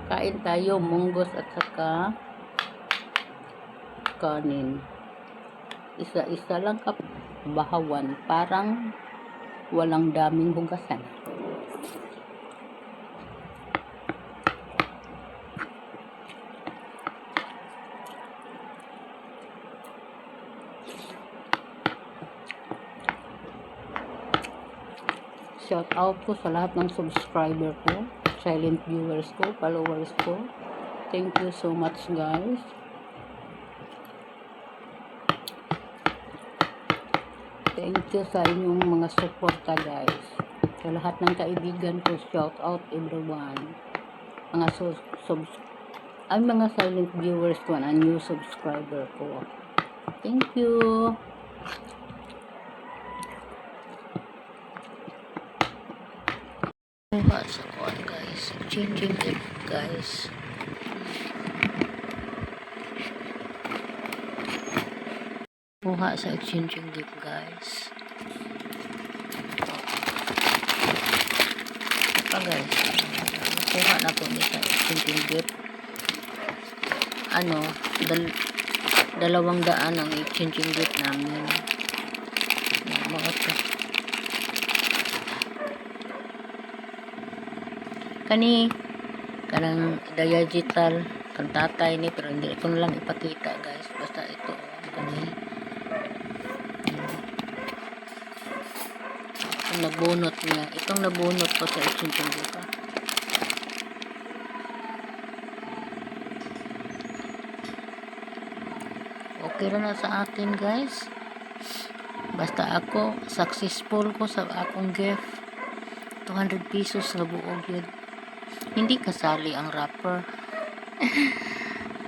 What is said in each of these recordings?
Kain tayo, munggos at saka kanin. Isa-isa lang bahawan, parang walang daming hugasan. Shout out po sa lahat ng subscriber ko, silent viewers ko, followers ko. Thank you so much, guys. Thank you sa inyong mga suporta, guys. Sa lahat ng kaibigan ko, shout out everyone. Mga mga silent viewers ko na new subscriber ko. Thank you. Kuha sa kuha, guys. Changing it, guys. Kuha sa exchanging gift, guys. Ito, guys. Kuha na po ni sa exchanging gift. $200 ang exchanging gift namin. Mga ito. Kanang digital kan tatay ni, pero hindi ko na lang ipakita, guys. Basta ito itong nabunot niya, itong nabunot ko sa exchanging gift. Okay na sa atin, guys. Basta ako successful ko sa akong gift. 200 pesos na buog yun. Hindi kasali ang wrapper.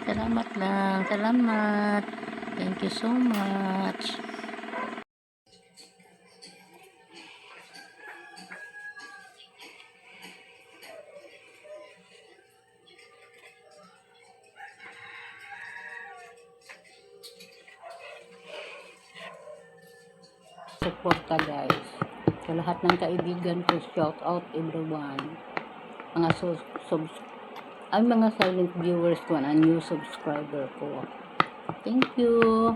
Salamat lang. Salamat. Thank you so much. Suporta, guys. Sa lahat ng kaibigan ko, shout out everyone. Mga mga silent viewers ko na new subscriber ko. Thank you.